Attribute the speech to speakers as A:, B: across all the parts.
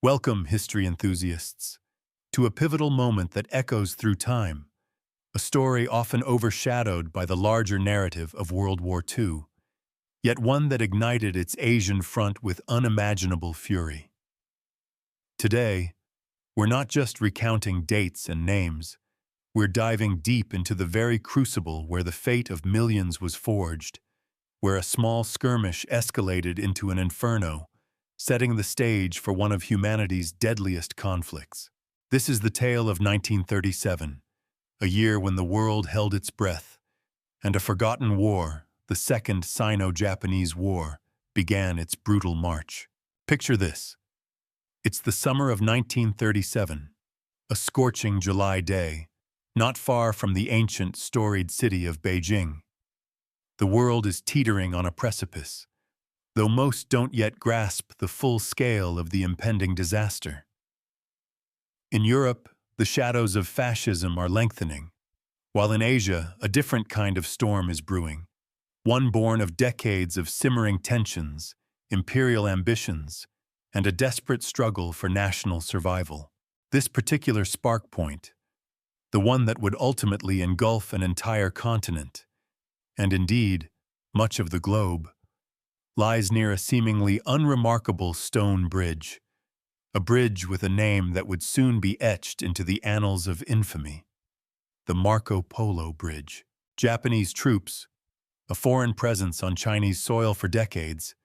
A: Welcome, history enthusiasts, to a pivotal moment that echoes through time, a story often overshadowed by the larger narrative of World War II, yet one that ignited its Asian front with unimaginable fury. Today, we're not just recounting dates and names, we're diving deep into the very crucible where the fate of millions was forged, where a small skirmish escalated into an inferno, setting the stage for one of humanity's deadliest conflicts. This is the tale of 1937, a year when the world held its breath, and a forgotten war, the Second Sino-Japanese War, began its brutal march. Picture this. It's the summer of 1937, a scorching July day, not far from the ancient, storied city of Beijing. The world is teetering on a precipice, though most don't yet grasp the full scale of the impending disaster. In Europe, the shadows of fascism are lengthening, while in Asia, a different kind of storm is brewing, one born of decades of simmering tensions, imperial ambitions, and a desperate struggle for national survival. This particular spark point, the one that would ultimately engulf an entire continent, and indeed, much of the globe, lies near a seemingly unremarkable stone bridge, a bridge with a name that would soon be etched into the annals of infamy: the Marco Polo Bridge. Japanese troops, a foreign presence on Chinese soil for decades,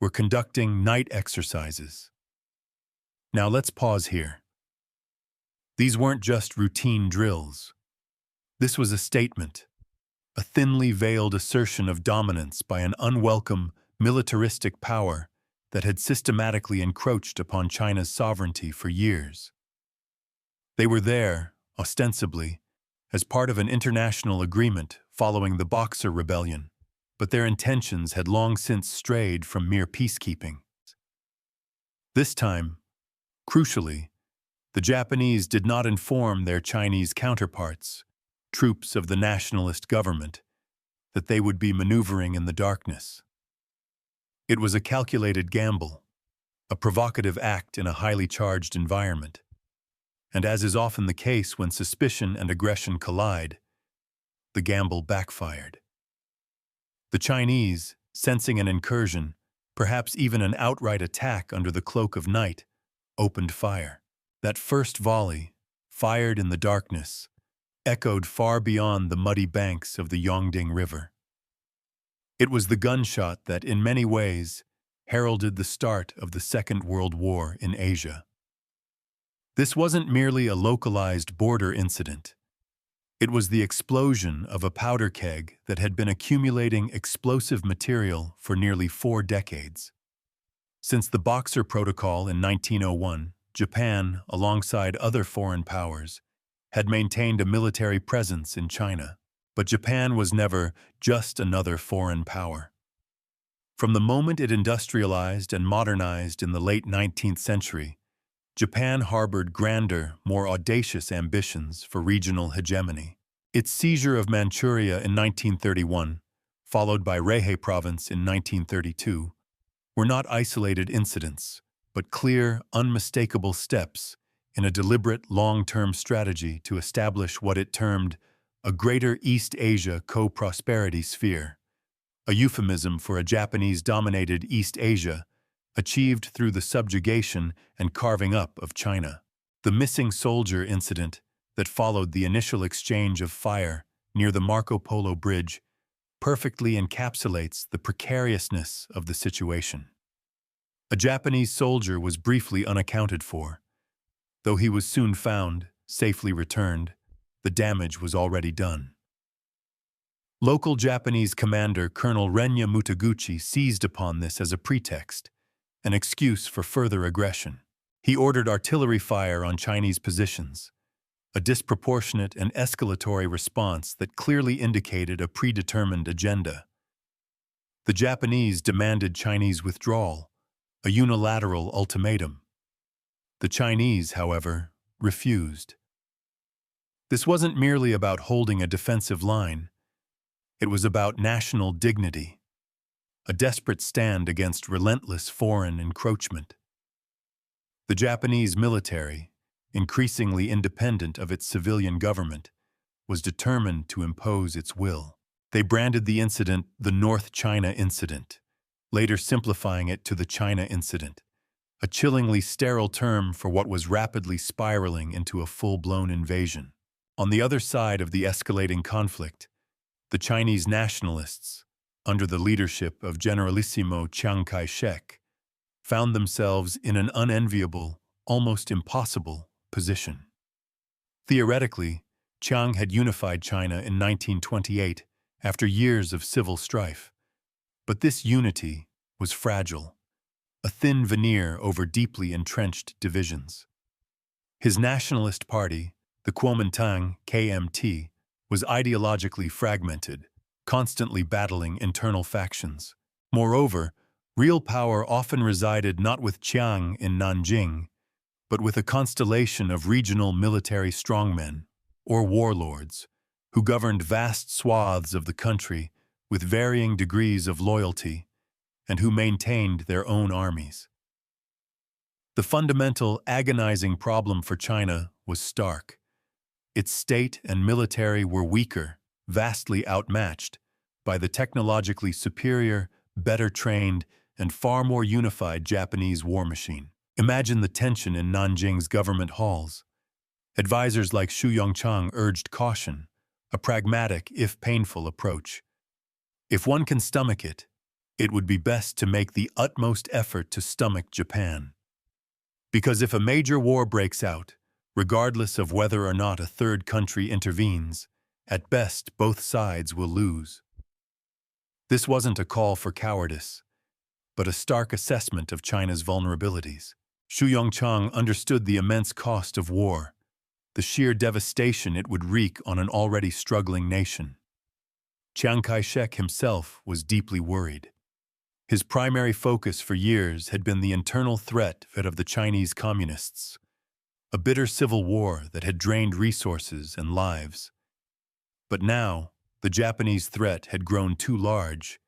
A: were conducting night exercises. Now let's pause here. These weren't just routine drills. This was a statement, a thinly veiled assertion of dominance by an unwelcome, militaristic power that had systematically encroached upon China's sovereignty for years. They were there, ostensibly, as part of an international agreement following the Boxer Rebellion, but their intentions had long since strayed from mere peacekeeping. This time, crucially, the Japanese did not inform their Chinese counterparts, troops of the nationalist government, that they would be maneuvering in the darkness. It was a calculated gamble, a provocative act in a highly charged environment. And as is often the case when suspicion and aggression collide, the gamble backfired. The Chinese, sensing an incursion, perhaps even an outright attack under the cloak of night, opened fire. That first volley, fired in the darkness, echoed far beyond the muddy banks of the Yongding River. It was the gunshot that, in many ways, heralded the start of the Second World War in Asia. This wasn't merely a localized border incident. It was the explosion of a powder keg that had been accumulating explosive material for nearly 4 decades. Since the Boxer Protocol in 1901, Japan, alongside other foreign powers, had maintained a military presence in China. But Japan was never just another foreign power. From the moment it industrialized and modernized in the late 19th century, Japan harbored grander, more audacious ambitions for regional hegemony. Its seizure of Manchuria in 1931, followed by Rehei Province in 1932, were not isolated incidents, but clear, unmistakable steps in a deliberate long-term strategy to establish what it termed a greater East Asia co-prosperity sphere, a euphemism for a Japanese-dominated East Asia achieved through the subjugation and carving up of China. The missing soldier incident that followed the initial exchange of fire near the Marco Polo Bridge perfectly encapsulates the precariousness of the situation. A Japanese soldier was briefly unaccounted for. Though he was soon found, safely returned, the damage was already done. Local Japanese commander Colonel Renya Mutaguchi seized upon this as a pretext, an excuse for further aggression. He ordered artillery fire on Chinese positions, a disproportionate and escalatory response that clearly indicated a predetermined agenda. The Japanese demanded Chinese withdrawal, a unilateral ultimatum. The Chinese, however, refused. This wasn't merely about holding a defensive line. It was about national dignity, a desperate stand against relentless foreign encroachment. The Japanese military, increasingly independent of its civilian government, was determined to impose its will. They branded the incident the North China Incident, later simplifying it to the China Incident, a chillingly sterile term for what was rapidly spiraling into a full-blown invasion. On the other side of the escalating conflict, the Chinese nationalists, under the leadership of Generalissimo Chiang Kai-shek, found themselves in an unenviable, almost impossible position. Theoretically, Chiang had unified China in 1928 after years of civil strife. But this unity was fragile, a thin veneer over deeply entrenched divisions. His nationalist party, the Kuomintang KMT, was ideologically fragmented, constantly battling internal factions. Moreover, real power often resided not with Chiang in Nanjing, but with a constellation of regional military strongmen, or warlords, who governed vast swaths of the country with varying degrees of loyalty, and who maintained their own armies. The fundamental, agonizing problem for China was stark. Its state and military were weaker, vastly outmatched, by the technologically superior, better trained, and far more unified Japanese war machine. Imagine the tension in Nanjing's government halls. Advisors like Xu Yongchang urged caution, a pragmatic, if painful, approach. If one can stomach it, it would be best to make the utmost effort to stomach Japan. Because if a major war breaks out, regardless of whether or not a third country intervenes, at best both sides will lose. This wasn't a call for cowardice, but a stark assessment of China's vulnerabilities. Xu Yongchang understood the immense cost of war, the sheer devastation it would wreak on an already struggling nation. Chiang Kai-shek himself was deeply worried. His primary focus for years had been the internal threat of the Chinese communists, a bitter civil war that had drained resources and lives. But now, the Japanese threat had grown too large,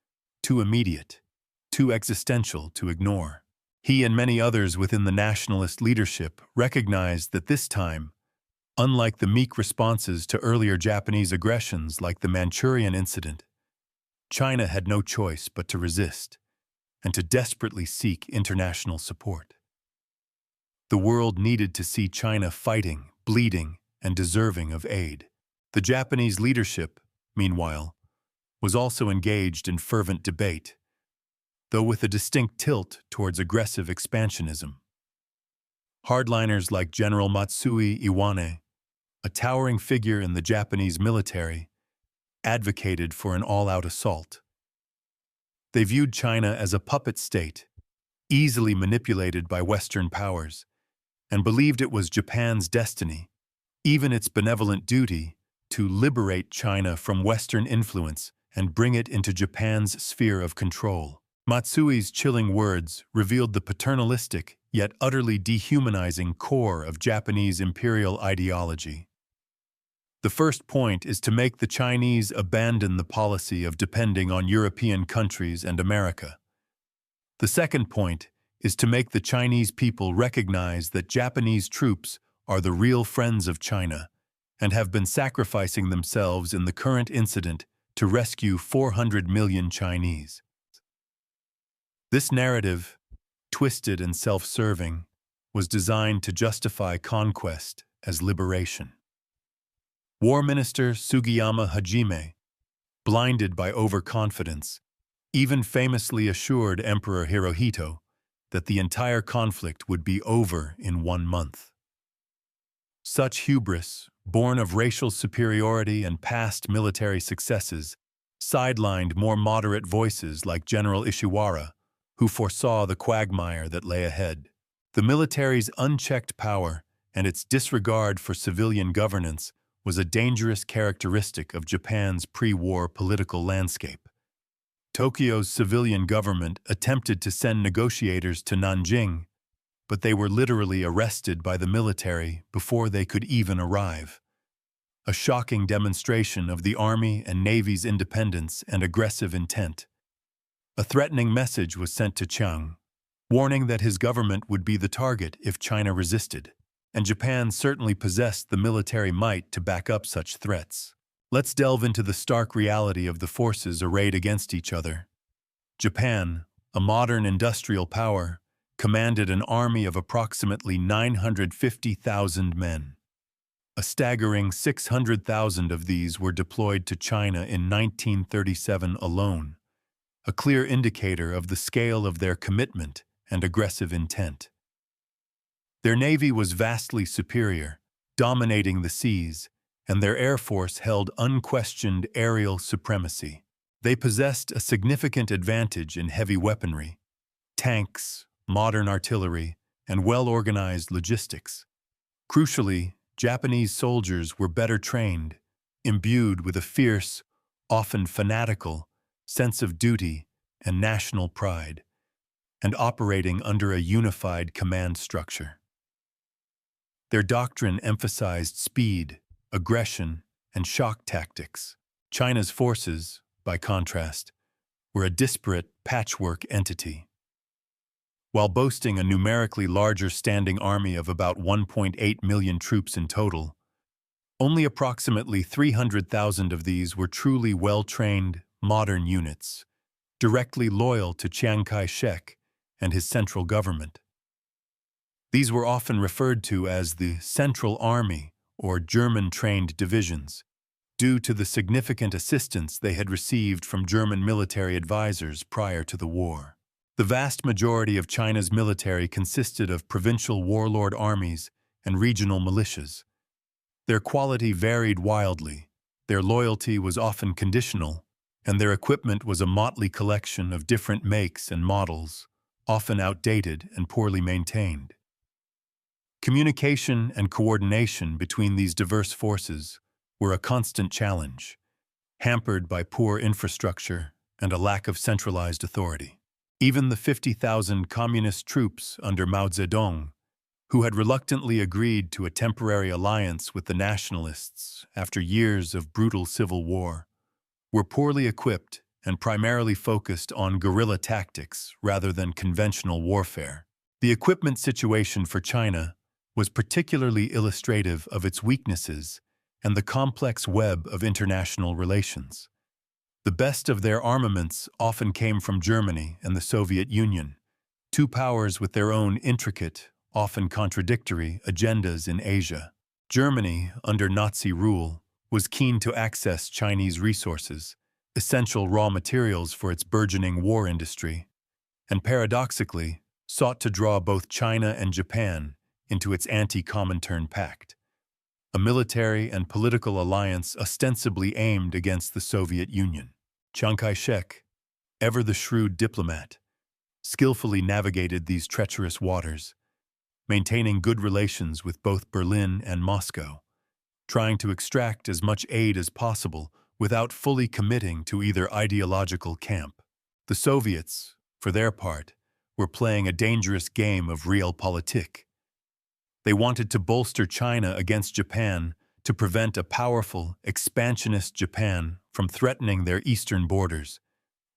A: too immediate, too existential to ignore. He and many others within the nationalist leadership recognized that this time, unlike the meek responses to earlier Japanese aggressions like the Manchurian incident, China had no choice but to resist and to desperately seek international support. The world needed to see China fighting, bleeding, and deserving of aid. The Japanese leadership, meanwhile, was also engaged in fervent debate, though with a distinct tilt towards aggressive expansionism. Hardliners like General Matsui Iwane, a towering figure in the Japanese military, advocated for an all-out assault. They viewed China as a puppet state, easily manipulated by Western powers, and believed it was Japan's destiny, even its benevolent duty, to liberate China from Western influence and bring it into Japan's sphere of control. Matsui's chilling words revealed the paternalistic yet utterly dehumanizing core of Japanese imperial ideology. The first point is to make the Chinese abandon the policy of depending on European countries and America. The second point is to make the Chinese people recognize that Japanese troops are the real friends of China and have been sacrificing themselves in the current incident to rescue 400 million Chinese. This narrative, twisted and self-serving, was designed to justify conquest as liberation. War Minister Sugiyama Hajime, blinded by overconfidence, even famously assured Emperor Hirohito that the entire conflict would be over in 1 month. Such hubris, born of racial superiority and past military successes, sidelined more moderate voices like General Ishiwara, who foresaw the quagmire that lay ahead. The military's unchecked power and its disregard for civilian governance was a dangerous characteristic of Japan's pre-war political landscape. Tokyo's civilian government attempted to send negotiators to Nanjing, but they were literally arrested by the military before they could even arrive. A shocking demonstration of the Army and Navy's independence and aggressive intent. A threatening message was sent to Chiang, warning that his government would be the target if China resisted, and Japan certainly possessed the military might to back up such threats. Let's delve into the stark reality of the forces arrayed against each other. Japan, a modern industrial power, commanded an army of approximately 950,000 men. A staggering 600,000 of these were deployed to China in 1937 alone, a clear indicator of the scale of their commitment and aggressive intent. Their navy was vastly superior, dominating the seas, and their air force held unquestioned aerial supremacy. They possessed a significant advantage in heavy weaponry, tanks, modern artillery, and well-organized logistics. Crucially, Japanese soldiers were better trained, imbued with a fierce, often fanatical, sense of duty and national pride, and operating under a unified command structure. Their doctrine emphasized speed, aggression, and shock tactics. China's forces, by contrast, were a disparate patchwork entity. While boasting a numerically larger standing army of about 1.8 million troops in total, only approximately 300,000 of these were truly well-trained, modern units, directly loyal to Chiang Kai-shek and his central government. These were often referred to as the Central Army or German-trained divisions, due to the significant assistance they had received from German military advisors prior to the war. The vast majority of China's military consisted of provincial warlord armies and regional militias. Their quality varied wildly, their loyalty was often conditional, and their equipment was a motley collection of different makes and models, often outdated and poorly maintained. Communication and coordination between these diverse forces were a constant challenge, hampered by poor infrastructure and a lack of centralized authority. Even the 50,000 communist troops under Mao Zedong, who had reluctantly agreed to a temporary alliance with the nationalists after years of brutal civil war, were poorly equipped and primarily focused on guerrilla tactics rather than conventional warfare. The equipment situation for China was particularly illustrative of its weaknesses and the complex web of international relations. The best of their armaments often came from Germany and the Soviet Union, two powers with their own intricate, often contradictory, agendas in Asia. Germany, under Nazi rule, was keen to access Chinese resources, essential raw materials for its burgeoning war industry, and paradoxically sought to draw both China and Japan into its anti-Comintern pact, a military and political alliance ostensibly aimed against the Soviet Union. Chiang Kai-shek, ever the shrewd diplomat, skillfully navigated these treacherous waters, maintaining good relations with both Berlin and Moscow, trying to extract as much aid as possible without fully committing to either ideological camp. The Soviets, for their part, were playing a dangerous game of realpolitik. They wanted to bolster China against Japan to prevent a powerful, expansionist Japan from threatening their eastern borders,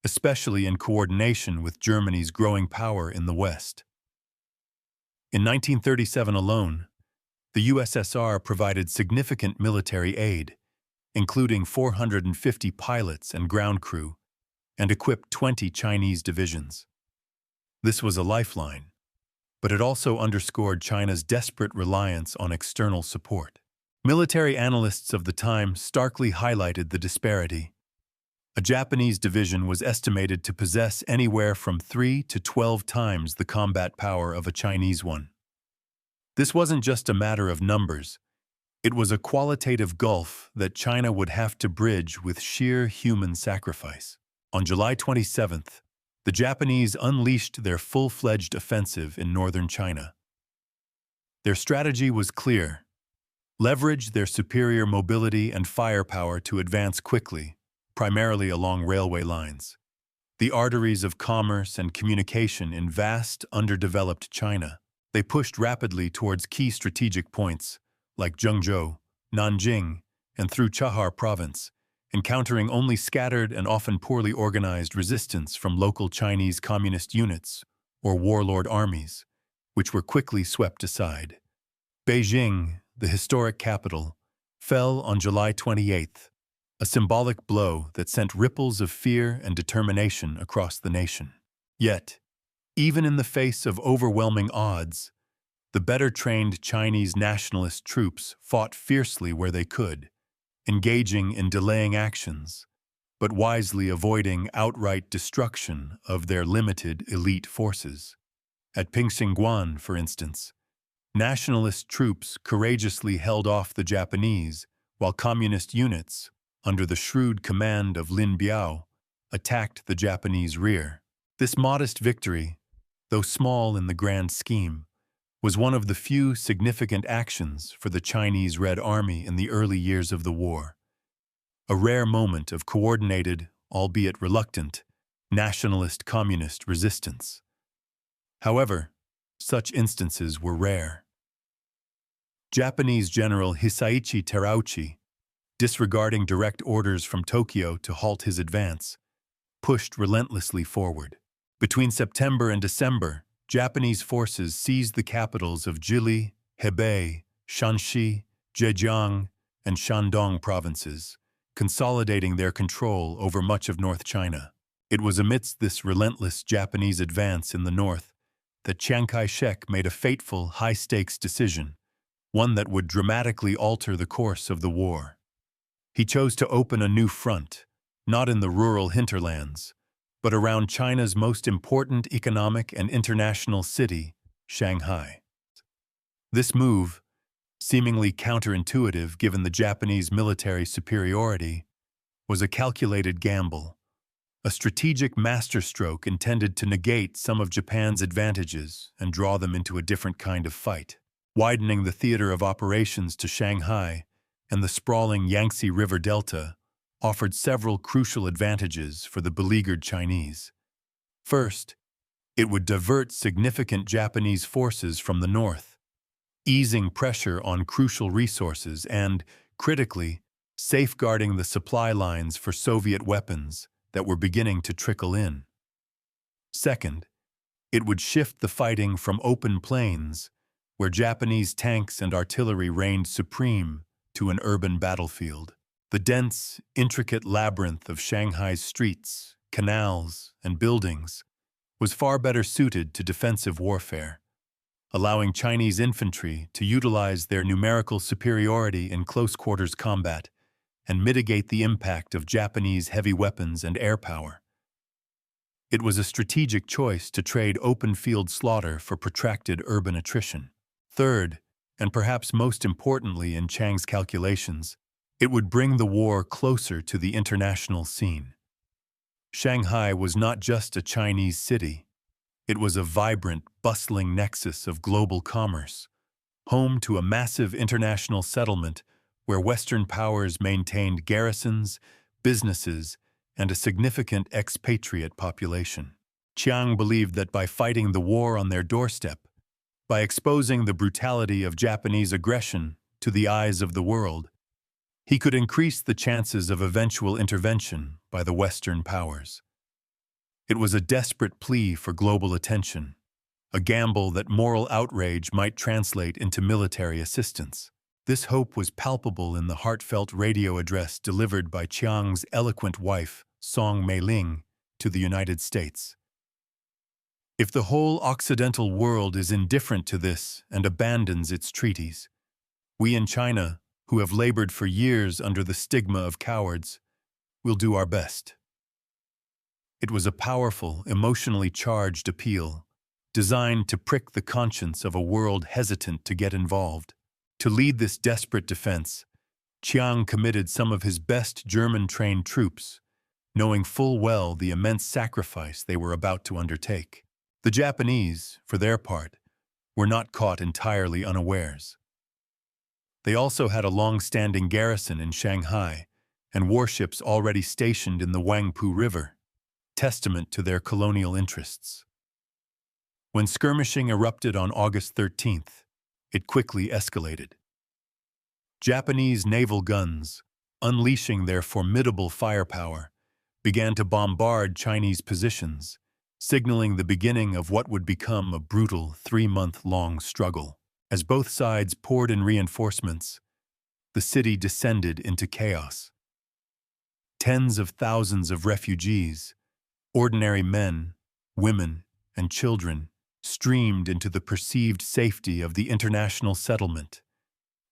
A: especially in coordination with Germany's growing power in the West. In 1937 alone, the USSR provided significant military aid, including 450 pilots and ground crew, and equipped 20 Chinese divisions. This was a lifeline, but it also underscored China's desperate reliance on external support. Military analysts of the time starkly highlighted the disparity. A Japanese division was estimated to possess anywhere from 3 to 12 times the combat power of a Chinese one. This wasn't just a matter of numbers. It was a qualitative gulf that China would have to bridge with sheer human sacrifice. On July 27th, the Japanese unleashed their full-fledged offensive in northern China. Their strategy was clear: leverage their superior mobility and firepower to advance quickly, primarily along railway lines, the arteries of commerce and communication in vast, underdeveloped China. They pushed rapidly towards key strategic points, like Zhengzhou, Nanjing, and through Chahar province, encountering only scattered and often poorly organized resistance from local Chinese communist units or warlord armies, which were quickly swept aside. Beijing, the historic capital, fell on July 28th, a symbolic blow that sent ripples of fear and determination across the nation. Yet, even in the face of overwhelming odds, the better-trained Chinese nationalist troops fought fiercely where they could, engaging in delaying actions, but wisely avoiding outright destruction of their limited elite forces. At Pingxingguan, for instance, nationalist troops courageously held off the Japanese, while communist units, under the shrewd command of Lin Biao, attacked the Japanese rear. This modest victory, though small in the grand scheme, was one of the few significant actions for the Chinese Red Army in the early years of the war. A rare moment of coordinated, albeit reluctant, nationalist-communist resistance. However, such instances were rare. Japanese General Hisaichi Terauchi, disregarding direct orders from Tokyo to halt his advance, pushed relentlessly forward. Between September and December, Japanese forces seized the capitals of Jili, Hebei, Shanxi, Zhejiang, and Shandong provinces, consolidating their control over much of North China. It was amidst this relentless Japanese advance in the north that Chiang Kai-shek made a fateful, high-stakes decision, one that would dramatically alter the course of the war. He chose to open a new front, not in the rural hinterlands, but around China's most important economic and international city, Shanghai. This move, seemingly counterintuitive given the Japanese military superiority, was a calculated gamble, a strategic masterstroke intended to negate some of Japan's advantages and draw them into a different kind of fight. Widening the theater of operations to Shanghai and the sprawling Yangtze River Delta offered several crucial advantages for the beleaguered Chinese. First, it would divert significant Japanese forces from the north, easing pressure on crucial resources and, critically, safeguarding the supply lines for Soviet weapons that were beginning to trickle in. Second, it would shift the fighting from open plains, where Japanese tanks and artillery reigned supreme, to an urban battlefield. The dense, intricate labyrinth of Shanghai's streets, canals, and buildings was far better suited to defensive warfare, allowing Chinese infantry to utilize their numerical superiority in close-quarters combat and mitigate the impact of Japanese heavy weapons and air power. It was a strategic choice to trade open-field slaughter for protracted urban attrition. Third, and perhaps most importantly in Chiang's calculations, it would bring the war closer to the international scene. Shanghai was not just a Chinese city. It was a vibrant, bustling nexus of global commerce, home to a massive international settlement where Western powers maintained garrisons, businesses, and a significant expatriate population. Chiang believed that by fighting the war on their doorstep, by exposing the brutality of Japanese aggression to the eyes of the world, he could increase the chances of eventual intervention by the Western powers. It was a desperate plea for global attention, a gamble that moral outrage might translate into military assistance. This hope was palpable in the heartfelt radio address delivered by Chiang's eloquent wife, Song Meiling, to the United States. If the whole Occidental world is indifferent to this and abandons its treaties, we in China, who have labored for years under the stigma of cowards, will do our best. It was a powerful, emotionally charged appeal, designed to prick the conscience of a world hesitant to get involved. To lead this desperate defense, Chiang committed some of his best German-trained troops, knowing full well the immense sacrifice they were about to undertake. The Japanese, for their part, were not caught entirely unawares. They also had a long-standing garrison in Shanghai and warships already stationed in the Huangpu River, testament to their colonial interests. When skirmishing erupted on August 13th, it quickly escalated. Japanese naval guns, unleashing their formidable firepower, began to bombard Chinese positions, signaling the beginning of what would become a brutal 3-month-long struggle. As both sides poured in reinforcements, the city descended into chaos. Tens of thousands of refugees, ordinary men, women, and children, streamed into the perceived safety of the international settlement,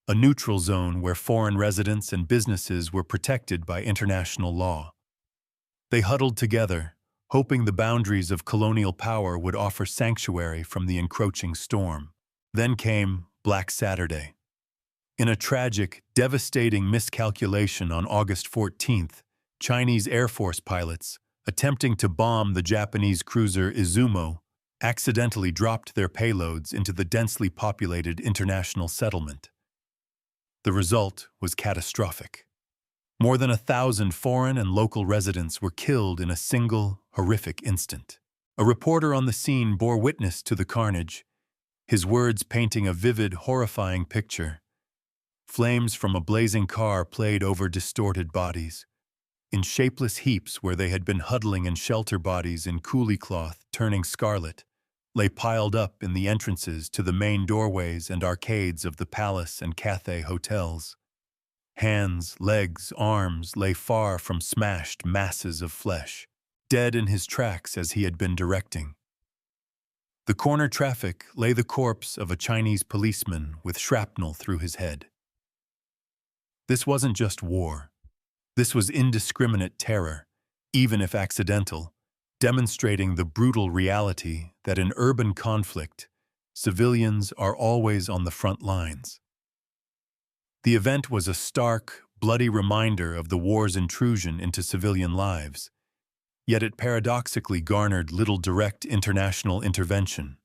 A: a neutral zone where foreign residents and businesses were protected by international law. They huddled together, hoping the boundaries of colonial power would offer sanctuary from the encroaching storm. Then came Black Saturday. In a tragic, devastating miscalculation on August 14th, Chinese Air Force pilots, attempting to bomb the Japanese cruiser Izumo, accidentally dropped their payloads into the densely populated international settlement. The result was catastrophic. More than 1,000 foreign and local residents were killed in a single, horrific instant. A reporter on the scene bore witness to the carnage, his words painting a vivid, horrifying picture. Flames from a blazing car played over distorted bodies. In shapeless heaps where they had been huddling in shelter, bodies in coolie cloth turning scarlet lay piled up in the entrances to the main doorways and arcades of the Palace and Cathay hotels. Hands, legs, arms lay far from smashed masses of flesh, dead in his tracks as he had been directing. The corner traffic lay the corpse of a Chinese policeman with shrapnel through his head. This wasn't just war. This was indiscriminate terror, even if accidental, demonstrating the brutal reality that in urban conflict, civilians are always on the front lines. The event was a stark, bloody reminder of the war's intrusion into civilian lives, yet it paradoxically garnered little direct international intervention,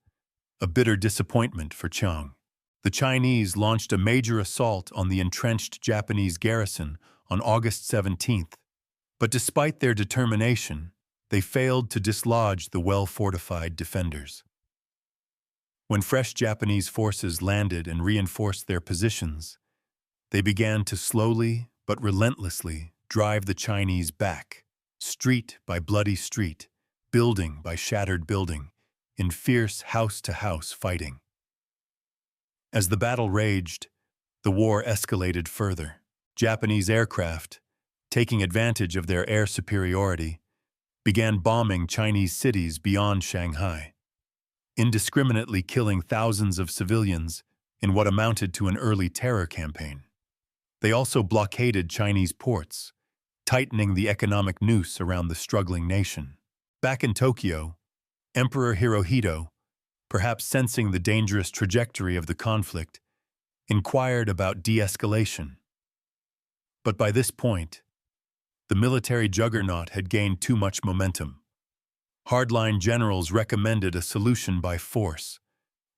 A: a bitter disappointment for Chiang. The Chinese launched a major assault on the entrenched Japanese garrison on August 17th, but despite their determination, they failed to dislodge the well-fortified defenders. When fresh Japanese forces landed and reinforced their positions, they began to slowly but relentlessly drive the Chinese back, street by bloody street, building by shattered building, in fierce house-to-house fighting. As the battle raged, the war escalated further. Japanese aircraft, taking advantage of their air superiority, began bombing Chinese cities beyond Shanghai, indiscriminately killing thousands of civilians in what amounted to an early terror campaign. They also blockaded Chinese ports, tightening the economic noose around the struggling nation. Back in Tokyo, Emperor Hirohito, perhaps sensing the dangerous trajectory of the conflict, inquired about de-escalation. But by this point, the military juggernaut had gained too much momentum. Hardline generals recommended a solution by force,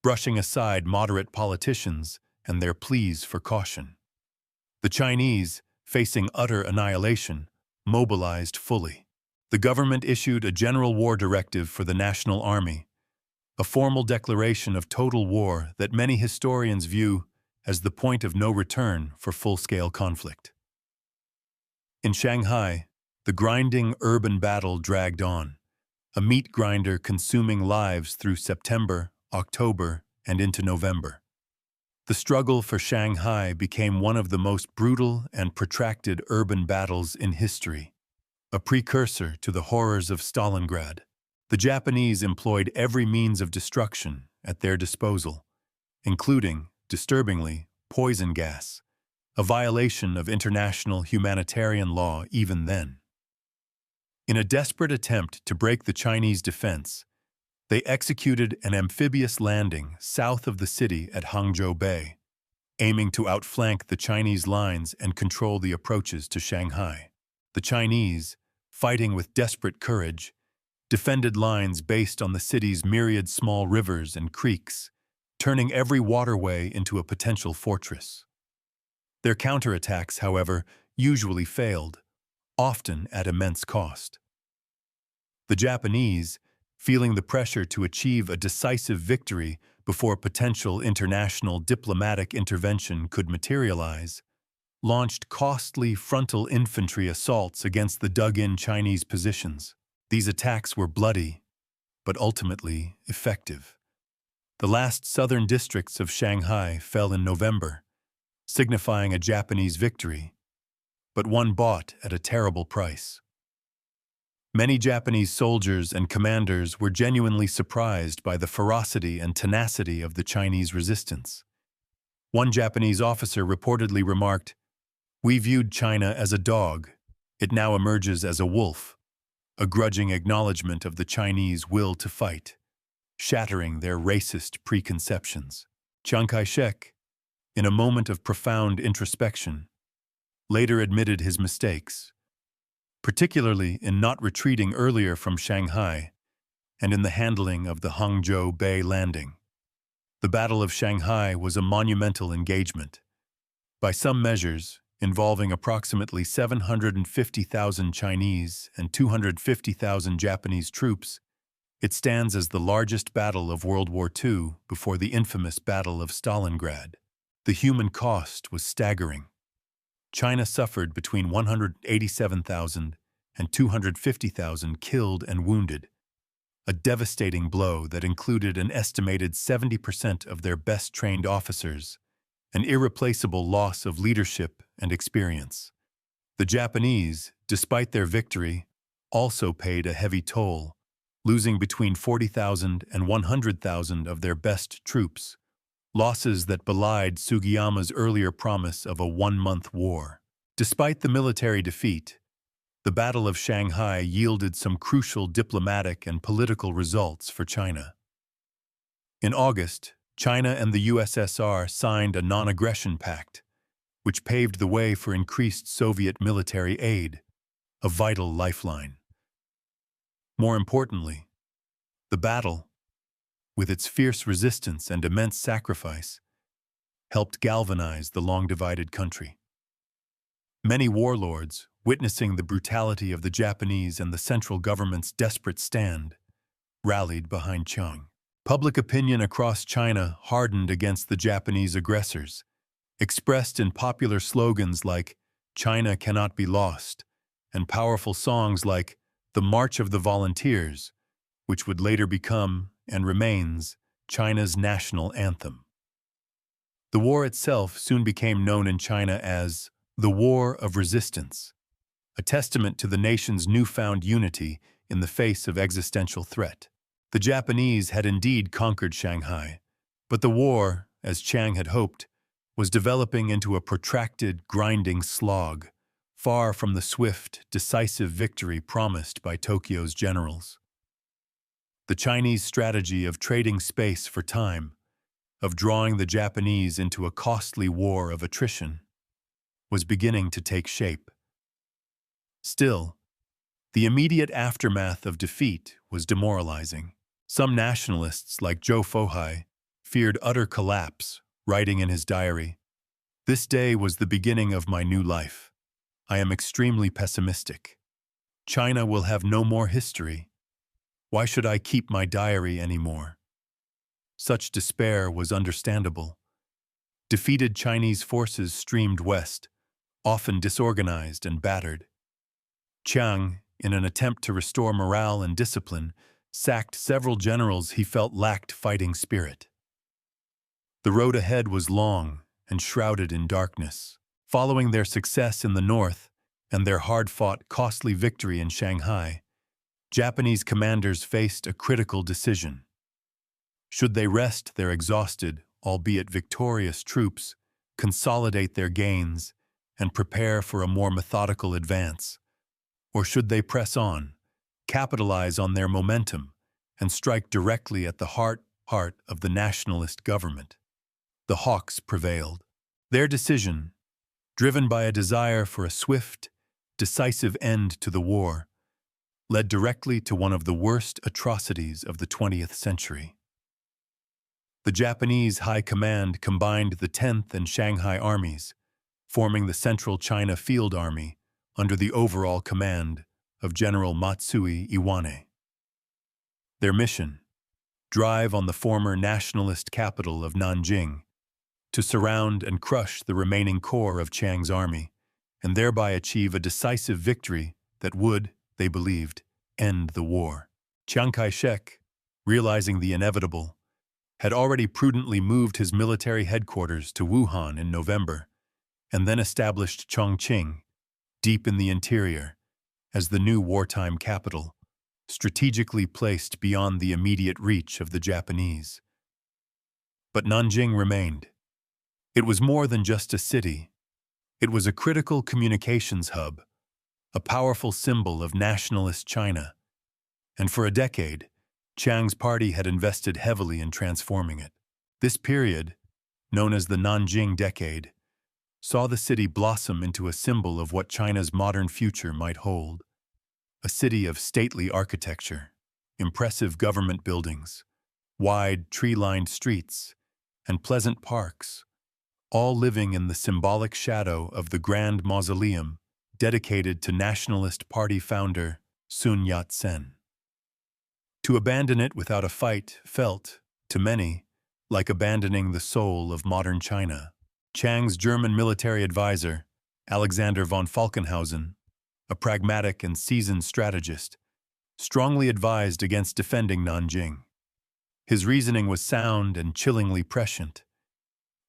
A: brushing aside moderate politicians and their pleas for caution. The Chinese, facing utter annihilation, mobilized fully. The government issued a general war directive for the National Army, a formal declaration of total war that many historians view as the point of no return for full-scale conflict. In Shanghai, the grinding urban battle dragged on, a meat grinder consuming lives through September, October, and into November. The struggle for Shanghai became one of the most brutal and protracted urban battles in history, a precursor to the horrors of Stalingrad. The Japanese employed every means of destruction at their disposal, including, disturbingly, poison gas, a violation of international humanitarian law even then. In a desperate attempt to break the Chinese defense, they executed an amphibious landing south of the city at Hangzhou Bay, aiming to outflank the Chinese lines and control the approaches to Shanghai. The Chinese, fighting with desperate courage, defended lines based on the city's myriad small rivers and creeks, turning every waterway into a potential fortress. Their counterattacks, however, usually failed, often at immense cost. The Japanese, feeling the pressure to achieve a decisive victory before potential international diplomatic intervention could materialize, launched costly frontal infantry assaults against the dug-in Chinese positions. These attacks were bloody, but ultimately effective. The last southern districts of Shanghai fell in November, signifying a Japanese victory, but one bought at a terrible price. Many Japanese soldiers and commanders were genuinely surprised by the ferocity and tenacity of the Chinese resistance. One Japanese officer reportedly remarked, "We viewed China as a dog. It now emerges as a wolf," a grudging acknowledgement of the Chinese will to fight, shattering their racist preconceptions. Chiang Kai-shek, in a moment of profound introspection, later admitted his mistakes, particularly in not retreating earlier from Shanghai and in the handling of the Hangzhou Bay landing. The Battle of Shanghai was a monumental engagement, by some measures involving approximately 750,000 Chinese and 250,000 Japanese troops. It stands as the largest battle of World War II before the infamous Battle of Stalingrad. The human cost was staggering. China suffered between 187,000 and 250,000 killed and wounded, a devastating blow that included an estimated 70% of their best-trained officers, an irreplaceable loss of leadership and experience. The Japanese, despite their victory, also paid a heavy toll, losing between 40,000 and 100,000 of their best troops, losses that belied Sugiyama's earlier promise of a one-month war. Despite the military defeat, the Battle of Shanghai yielded some crucial diplomatic and political results for China. In August, China and the USSR signed a non-aggression pact, which paved the way for increased Soviet military aid, a vital lifeline. More importantly, the battle, with its fierce resistance and immense sacrifice, helped galvanize the long-divided country. Many warlords, witnessing the brutality of the Japanese and the central government's desperate stand, rallied behind Chiang. Public opinion across China hardened against the Japanese aggressors, expressed in popular slogans like "China cannot be lost," and powerful songs like "The March of the Volunteers," which would later become, and remains, China's national anthem. The war itself soon became known in China as the War of Resistance, a testament to the nation's newfound unity in the face of existential threat. The Japanese had indeed conquered Shanghai, but the war, as Chiang had hoped, was developing into a protracted, grinding slog, far from the swift, decisive victory promised by Tokyo's generals. The Chinese strategy of trading space for time, of drawing the Japanese into a costly war of attrition, was beginning to take shape. Still, the immediate aftermath of defeat was demoralizing. Some nationalists, like Zhou Fohai, feared utter collapse, writing in his diary, "This day was the beginning of my new life. I am extremely pessimistic. China will have no more history. Why should I keep my diary anymore?" Such despair was understandable. Defeated Chinese forces streamed west, often disorganized and battered. Chiang, in an attempt to restore morale and discipline, sacked several generals he felt lacked fighting spirit. The road ahead was long and shrouded in darkness. Following their success in the north and their hard-fought, costly victory in Shanghai, Japanese commanders faced a critical decision. Should they rest their exhausted, albeit victorious troops, consolidate their gains, and prepare for a more methodical advance? Or should they press on, capitalize on their momentum, and strike directly at the heart of the nationalist government? The hawks prevailed. Their decision, driven by a desire for a swift, decisive end to the war, led directly to one of the worst atrocities of the 20th century. The Japanese High Command combined the 10th and Shanghai armies, forming the Central China Field Army under the overall command of General Matsui Iwane. Their mission: drive on the former nationalist capital of Nanjing, to surround and crush the remaining core of Chiang's army, and thereby achieve a decisive victory that would, they believed, end the war. Chiang Kai-shek, realizing the inevitable, had already prudently moved his military headquarters to Wuhan in November, and then established Chongqing, deep in the interior, as the new wartime capital, strategically placed beyond the immediate reach of the Japanese. But Nanjing remained. It was more than just a city. It was a critical communications hub, a powerful symbol of nationalist China, and for a decade, Chiang's party had invested heavily in transforming it. This period, known as the Nanjing Decade, saw the city blossom into a symbol of what China's modern future might hold. A city of stately architecture, impressive government buildings, wide tree-lined streets, and pleasant parks, all living in the symbolic shadow of the Grand Mausoleum dedicated to Nationalist Party founder Sun Yat-sen. To abandon it without a fight felt, to many, like abandoning the soul of modern China. Chiang's German military advisor, Alexander von Falkenhausen, a pragmatic and seasoned strategist, strongly advised against defending Nanjing. His reasoning was sound and chillingly prescient.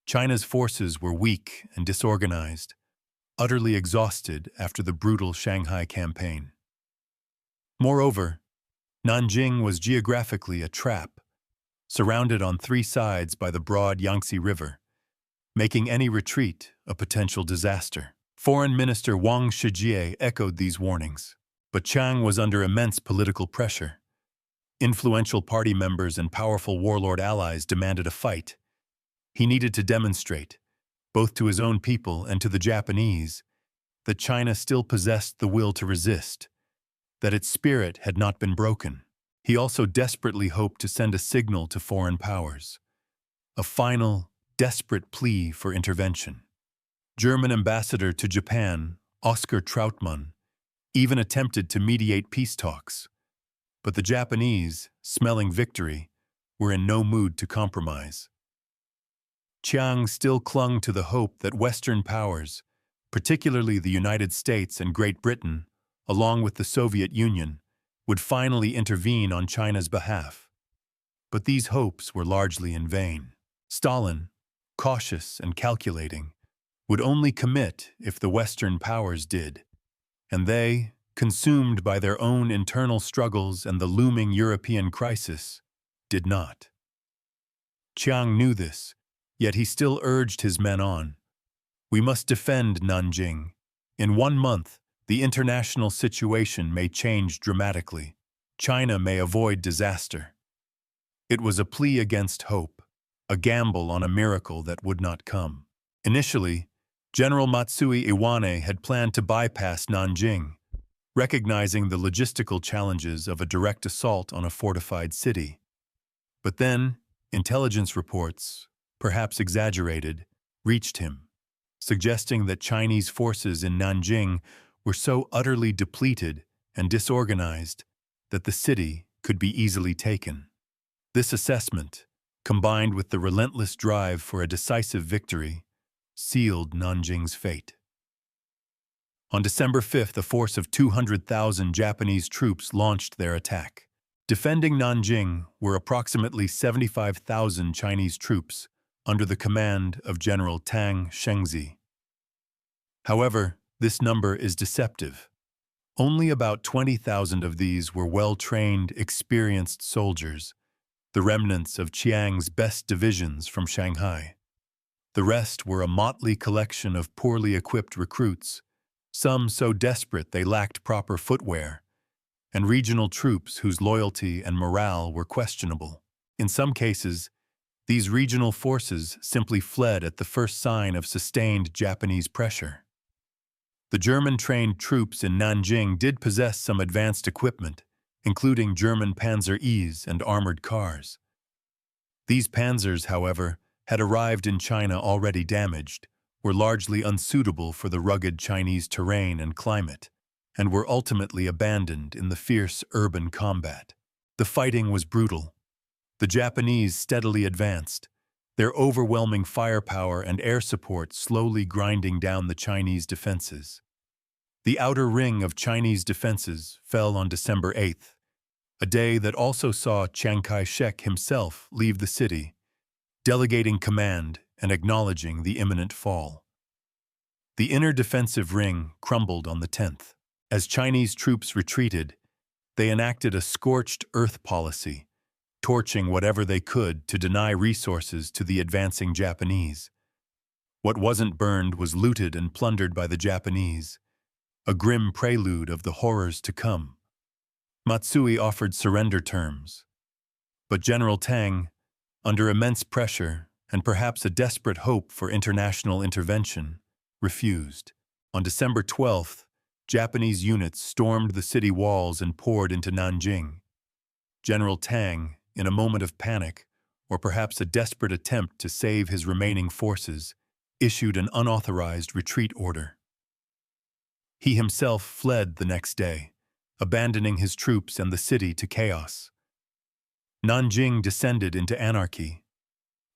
A: China's forces were weak and disorganized, utterly exhausted after the brutal Shanghai campaign. Moreover, Nanjing was geographically a trap, surrounded on three sides by the broad Yangtze River, making any retreat a potential disaster. Foreign Minister Wang Shijie echoed these warnings, but Chiang was under immense political pressure. Influential party members and powerful warlord allies demanded a fight. He needed to demonstrate, both to his own people and to the Japanese, that China still possessed the will to resist, that its spirit had not been broken. He also desperately hoped to send a signal to foreign powers, a final, desperate plea for intervention. German ambassador to Japan, Oskar Trautmann, even attempted to mediate peace talks, but the Japanese, smelling victory, were in no mood to compromise. Chiang still clung to the hope that Western powers, particularly the United States and Great Britain, along with the Soviet Union, would finally intervene on China's behalf. But these hopes were largely in vain. Stalin, cautious and calculating, would only commit if the Western powers did, and they, consumed by their own internal struggles and the looming European crisis, did not. Chiang knew this, yet he still urged his men on. We must defend Nanjing. In 1 month, the international situation may change dramatically. China may avoid disaster. It was a plea against hope, a gamble on a miracle that would not come. Initially, General Matsui Iwane had planned to bypass Nanjing, recognizing the logistical challenges of a direct assault on a fortified city. But then, intelligence reports, perhaps exaggerated, reached him, suggesting that Chinese forces in Nanjing were so utterly depleted and disorganized that the city could be easily taken. This assessment, combined with the relentless drive for a decisive victory, sealed Nanjing's fate. On December 5th, a force of 200,000 Japanese troops launched their attack. Defending Nanjing were approximately 75,000 Chinese troops under the command of General Tang Shengzi. However, this number is deceptive. Only about 20,000 of these were well-trained, experienced soldiers, the remnants of Chiang's best divisions from Shanghai. The rest were a motley collection of poorly equipped recruits, some so desperate they lacked proper footwear, and regional troops whose loyalty and morale were questionable. In some cases, these regional forces simply fled at the first sign of sustained Japanese pressure. The German-trained troops in Nanjing did possess some advanced equipment, including German Panzer Is and armored cars. These panzers, however, had arrived in China already damaged, were largely unsuitable for the rugged Chinese terrain and climate, and were ultimately abandoned in the fierce urban combat. The fighting was brutal. The Japanese steadily advanced, their overwhelming firepower and air support slowly grinding down the Chinese defenses. The outer ring of Chinese defenses fell on December 8th, a day that also saw Chiang Kai-shek himself leave the city, delegating command and acknowledging the imminent fall. The inner defensive ring crumbled on the 10th. As Chinese troops retreated, they enacted a scorched earth policy, torching whatever they could to deny resources to the advancing Japanese. What wasn't burned was looted and plundered by the Japanese, a grim prelude of the horrors to come. Matsui offered surrender terms, but General Tang, under immense pressure and perhaps a desperate hope for international intervention, refused. On December 12th, Japanese units stormed the city walls and poured into Nanjing. General Tang, in a moment of panic, or perhaps a desperate attempt to save his remaining forces, issued an unauthorized retreat order. He himself fled the next day, abandoning his troops and the city to chaos. Nanjing descended into anarchy.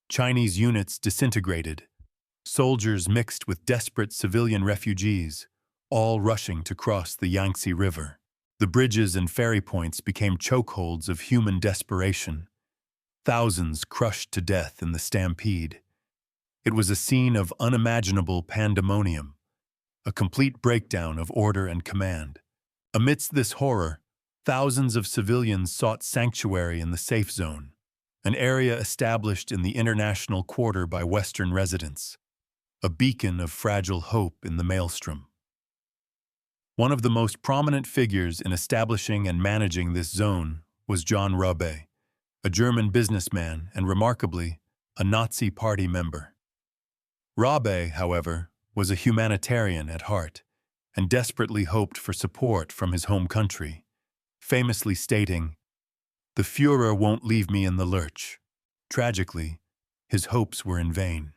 A: Chinese units disintegrated, soldiers mixed with desperate civilian refugees, all rushing to cross the Yangtze River. The bridges and ferry points became chokeholds of human desperation. Thousands crushed to death in the stampede. It was a scene of unimaginable pandemonium, a complete breakdown of order and command. Amidst this horror, thousands of civilians sought sanctuary in the safe zone, an area established in the international quarter by Western residents, a beacon of fragile hope in the maelstrom. One of the most prominent figures in establishing and managing this zone was John Rabe, a German businessman and, remarkably, a Nazi Party member. Rabe, however, was a humanitarian at heart and desperately hoped for support from his home country, famously stating, "The Führer won't leave me in the lurch." Tragically, his hopes were in vain.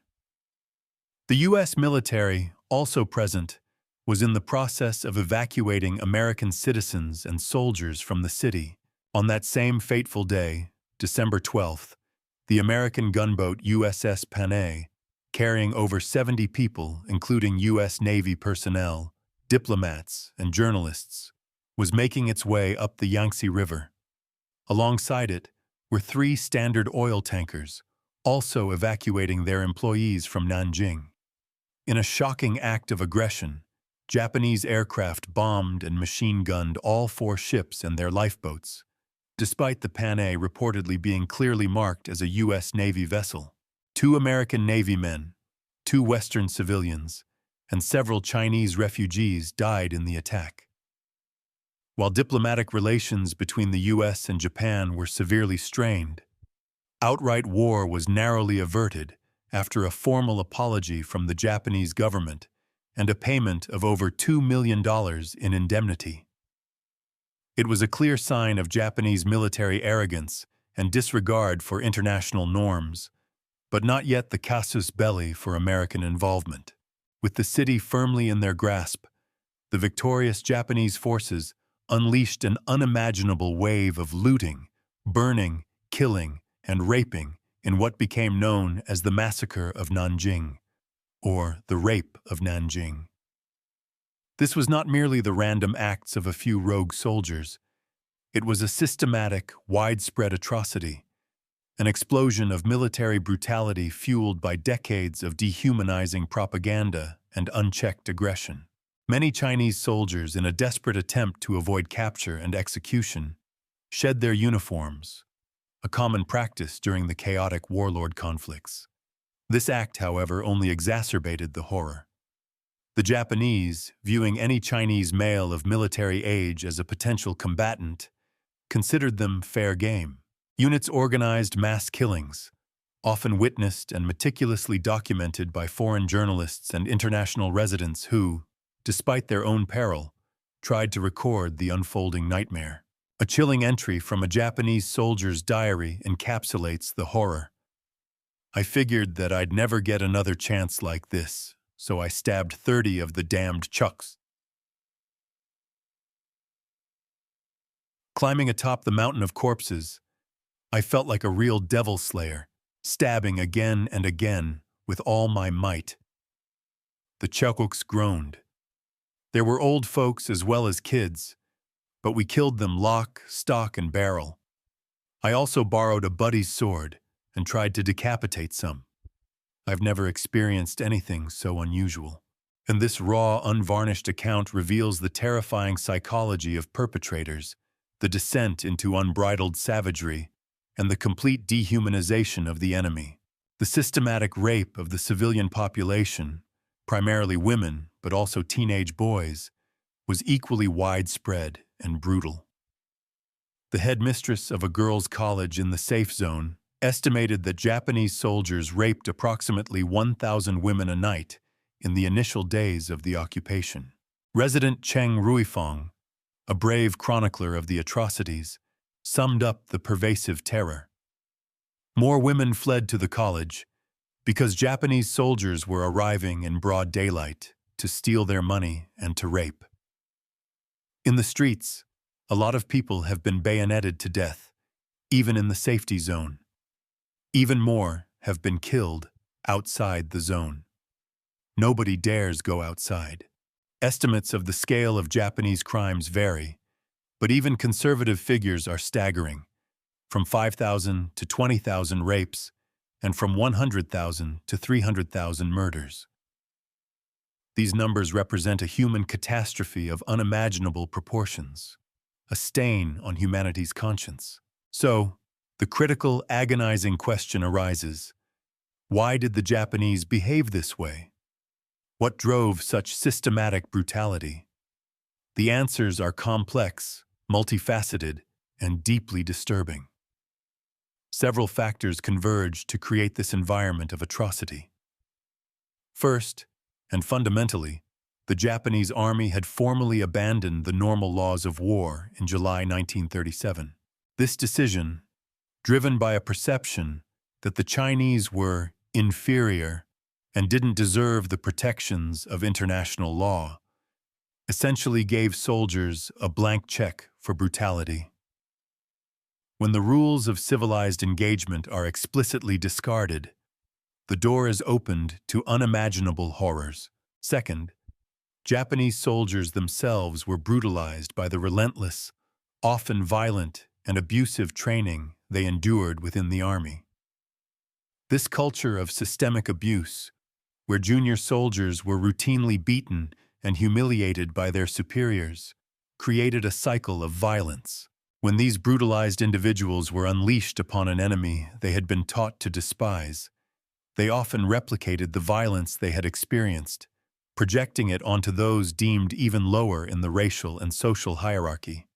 A: The U.S. military, also present, was in the process of evacuating American citizens and soldiers from the city. On that same fateful day, December 12th, the American gunboat USS Panay, carrying over 70 people, including U.S. Navy personnel, diplomats, and journalists, was making its way up the Yangtze River. Alongside it were 3 Standard Oil tankers, also evacuating their employees from Nanjing. In a shocking act of aggression, Japanese aircraft bombed and machine-gunned all 4 ships and their lifeboats, despite the Panay reportedly being clearly marked as a U.S. Navy vessel. 2 American Navy men, 2 Western civilians, and several Chinese refugees died in the attack. While diplomatic relations between the U.S. and Japan were severely strained, outright war was narrowly averted after a formal apology from the Japanese government and a payment of over $2 million in indemnity. It was a clear sign of Japanese military arrogance and disregard for international norms, but not yet the casus belli for American involvement. With the city firmly in their grasp, the victorious Japanese forces unleashed an unimaginable wave of looting, burning, killing, and raping in what became known as the Massacre of Nanjing, or the Rape of Nanjing. This was not merely the random acts of a few rogue soldiers. It was a systematic, widespread atrocity, an explosion of military brutality fueled by decades of dehumanizing propaganda and unchecked aggression. Many Chinese soldiers, in a desperate attempt to avoid capture and execution, shed their uniforms, a common practice during the chaotic warlord conflicts. This act, however, only exacerbated the horror. The Japanese, viewing any Chinese male of military age as a potential combatant, considered them fair game. Units organized mass killings, often witnessed and meticulously documented by foreign journalists and international residents who, despite their own peril, tried to record the unfolding nightmare. A chilling entry from a Japanese soldier's diary encapsulates the horror. "I figured that I'd never get another chance like this, so I stabbed 30 of the damned chucks." Climbing atop the mountain of corpses, I felt like a real devil slayer, stabbing again and again with all my might. The chukuks groaned. There were old folks as well as kids, but we killed them lock, stock, and barrel. I also borrowed a buddy's sword and tried to decapitate some. I've never experienced anything so unusual. And this raw, unvarnished account reveals the terrifying psychology of perpetrators, the descent into unbridled savagery, and the complete dehumanization of the enemy. The systematic rape of the civilian population, primarily women, but also teenage boys, was equally widespread and brutal. The headmistress of a girls' college in the safe zone estimated that Japanese soldiers raped approximately 1,000 women a night in the initial days of the occupation. Resident Cheng Ruifeng, a brave chronicler of the atrocities, summed up the pervasive terror. More women fled to the college because Japanese soldiers were arriving in broad daylight to steal their money and to rape. In the streets, a lot of people have been bayoneted to death, even in the safety zone. Even more have been killed outside the zone. Nobody dares go outside. Estimates of the scale of Japanese crimes vary, but even conservative figures are staggering, from 5,000 to 20,000 rapes and from 100,000 to 300,000 murders. These numbers represent a human catastrophe of unimaginable proportions, a stain on humanity's conscience. So, the critical, agonizing question arises: why did the Japanese behave this way? What drove such systematic brutality? The answers are complex, multifaceted, and deeply disturbing. Several factors converge to create this environment of atrocity. First, and fundamentally, the Japanese army had formally abandoned the normal laws of war in July 1937. This decision, driven by a perception that the Chinese were inferior and didn't deserve the protections of international law, essentially gave soldiers a blank check for brutality. When the rules of civilized engagement are explicitly discarded, the door is opened to unimaginable horrors. Second, Japanese soldiers themselves were brutalized by the relentless, often violent and abusive training they endured within the army. This culture of systemic abuse, where junior soldiers were routinely beaten and humiliated by their superiors, created a cycle of violence. When these brutalized individuals were unleashed upon an enemy they had been taught to despise, they often replicated the violence they had experienced, projecting it onto those deemed even lower in the racial and social hierarchy.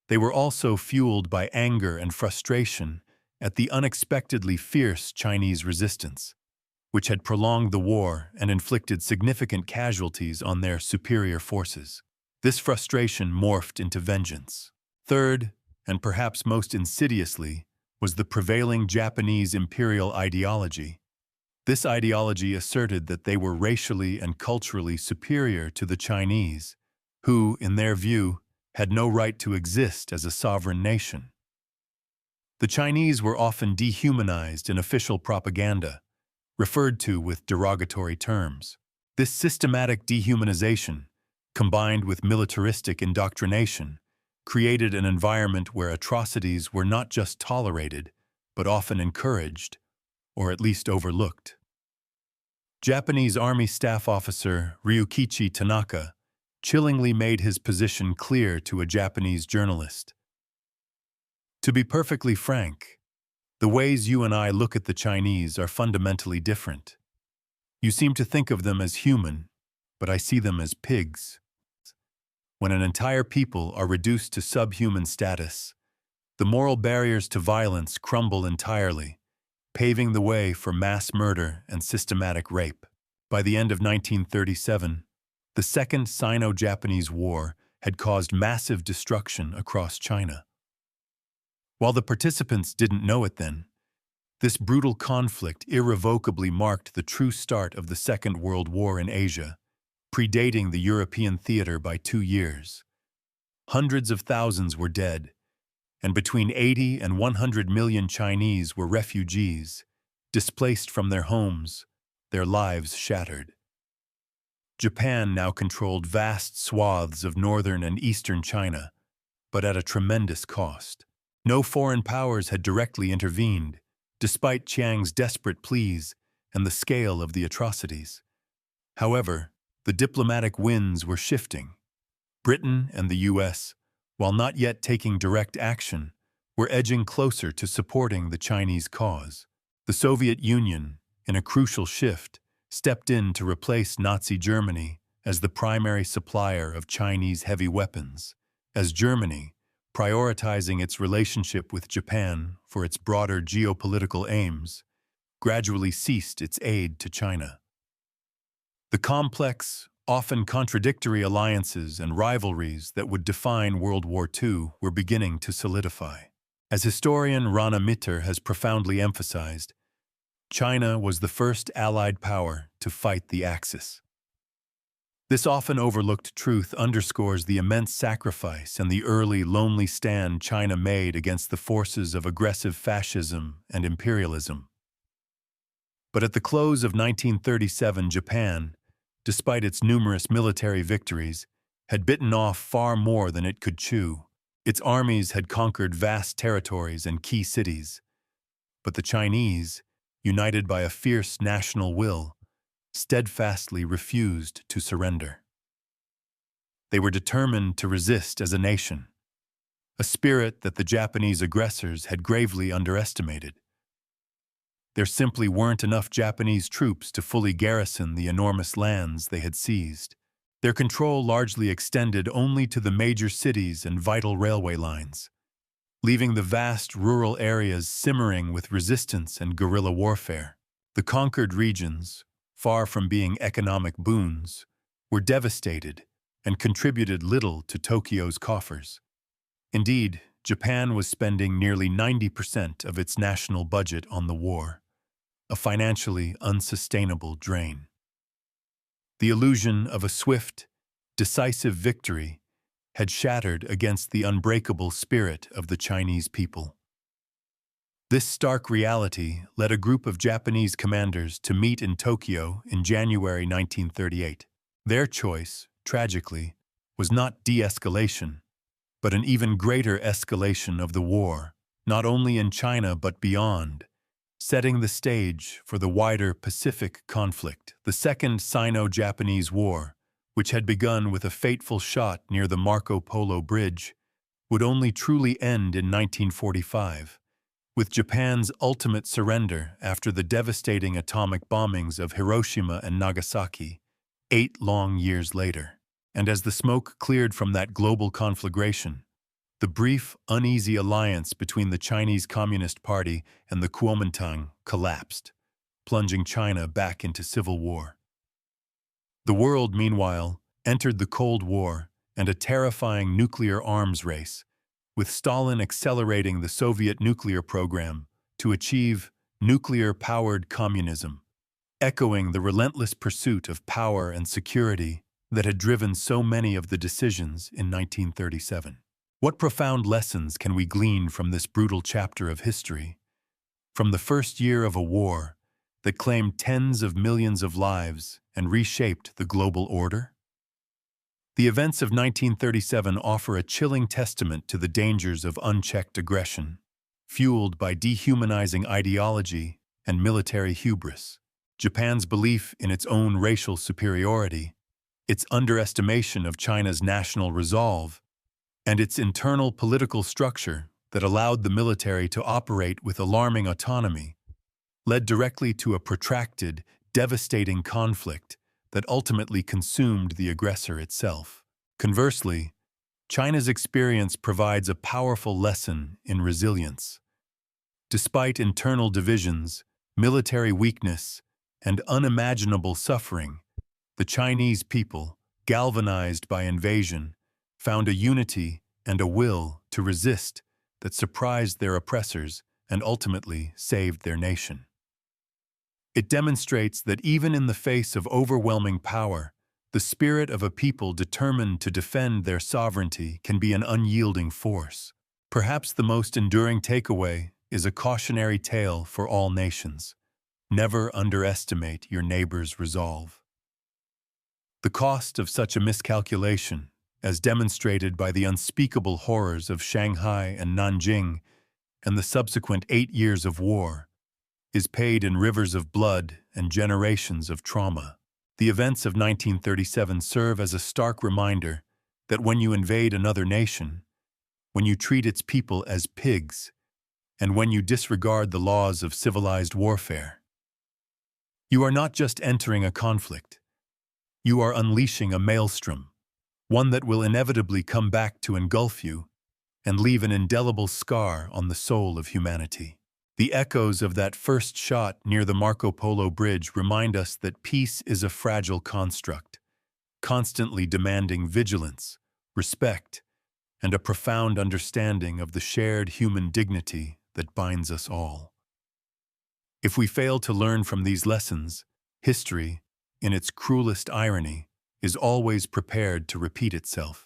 A: They were also fueled by anger and frustration at the unexpectedly fierce Chinese resistance, which had prolonged the war and inflicted significant casualties on their superior forces. This frustration morphed into vengeance. Third, and perhaps most insidiously, was the prevailing Japanese imperial ideology. This ideology asserted that they were racially and culturally superior to the Chinese, who, in their view, had no right to exist as a sovereign nation. The Chinese were often dehumanized in official propaganda, referred to with derogatory terms. This systematic dehumanization, combined with militaristic indoctrination, created an environment where atrocities were not just tolerated, but often encouraged, or at least overlooked. Japanese Army Staff Officer Ryukichi Tanaka chillingly made his position clear to a Japanese journalist. To be perfectly frank, the ways you and I look at the Chinese are fundamentally different. You seem to think of them as human, but I see them as pigs. When an entire people are reduced to subhuman status, the moral barriers to violence crumble entirely, paving the way for mass murder and systematic rape. By the end of 1937, the Second Sino-Japanese War had caused massive destruction across China. While the participants didn't know it then, this brutal conflict irrevocably marked the true start of the Second World War in Asia, predating the European theater by 2 years. Hundreds of thousands were dead, and between 80 and 100 million Chinese were refugees, displaced from their homes, their lives shattered. Japan now controlled vast swaths of northern and eastern China, but at a tremendous cost. No foreign powers had directly intervened, despite Chiang's desperate pleas and the scale of the atrocities. However, the diplomatic winds were shifting. Britain and the US, while not yet taking direct action, were edging closer to supporting the Chinese cause. The Soviet Union, in a crucial shift, stepped in to replace Nazi Germany as the primary supplier of Chinese heavy weapons, as Germany, prioritizing its relationship with Japan for its broader geopolitical aims, gradually ceased its aid to China. The complex, often contradictory alliances and rivalries that would define World War II were beginning to solidify. As historian Rana Mitter has profoundly emphasized, China was the first Allied power to fight the Axis. This often overlooked truth underscores the immense sacrifice and the early, lonely stand China made against the forces of aggressive fascism and imperialism. But at the close of 1937, Japan, despite its numerous military victories, had bitten off far more than it could chew. Its armies had conquered vast territories and key cities. But the Chinese, united by a fierce national will, steadfastly refused to surrender. They were determined to resist as a nation, a spirit that the Japanese aggressors had gravely underestimated. There simply weren't enough Japanese troops to fully garrison the enormous lands they had seized. Their control largely extended only to the major cities and vital railway lines, leaving the vast rural areas simmering with resistance and guerrilla warfare. The conquered regions, far from being economic boons, were devastated and contributed little to Tokyo's coffers. Indeed, Japan was spending nearly 90% of its national budget on the war, a financially unsustainable drain. The illusion of a swift, decisive victory had shattered against the unbreakable spirit of the Chinese people. This stark reality led a group of Japanese commanders to meet in Tokyo in January 1938. Their choice, tragically, was not de-escalation, but an even greater escalation of the war, not only in China but beyond, setting the stage for the wider Pacific conflict. The Second Sino-Japanese War, which had begun with a fateful shot near the Marco Polo Bridge, would only truly end in 1945, with Japan's ultimate surrender after the devastating atomic bombings of Hiroshima and Nagasaki, 8 long years later. And as the smoke cleared from that global conflagration, the brief, uneasy alliance between the Chinese Communist Party and the Kuomintang collapsed, plunging China back into civil war. The world, meanwhile, entered the Cold War and a terrifying nuclear arms race, with Stalin accelerating the Soviet nuclear program to achieve nuclear-powered communism, echoing the relentless pursuit of power and security that had driven so many of the decisions in 1937. What profound lessons can we glean from this brutal chapter of history? From the first year of a war that claimed tens of millions of lives and reshaped the global order? The events of 1937 offer a chilling testament to the dangers of unchecked aggression, fueled by dehumanizing ideology and military hubris. Japan's belief in its own racial superiority, its underestimation of China's national resolve, and its internal political structure that allowed the military to operate with alarming autonomy, led directly to a protracted, devastating conflict that ultimately consumed the aggressor itself. Conversely, China's experience provides a powerful lesson in resilience. Despite internal divisions, military weakness, and unimaginable suffering, the Chinese people, galvanized by invasion, found a unity and a will to resist that surprised their oppressors and ultimately saved their nation. It demonstrates that even in the face of overwhelming power, the spirit of a people determined to defend their sovereignty can be an unyielding force. Perhaps the most enduring takeaway is a cautionary tale for all nations. Never underestimate your neighbor's resolve. The cost of such a miscalculation, as demonstrated by the unspeakable horrors of Shanghai and Nanjing and the subsequent 8 years of war, is paid in rivers of blood and generations of trauma. The events of 1937 serve as a stark reminder that when you invade another nation, when you treat its people as pigs, and when you disregard the laws of civilized warfare, you are not just entering a conflict, you are unleashing a maelstrom, one that will inevitably come back to engulf you and leave an indelible scar on the soul of humanity. The echoes of that first shot near the Marco Polo Bridge remind us that peace is a fragile construct, constantly demanding vigilance, respect, and a profound understanding of the shared human dignity that binds us all. If we fail to learn from these lessons, history, in its cruelest irony, is always prepared to repeat itself.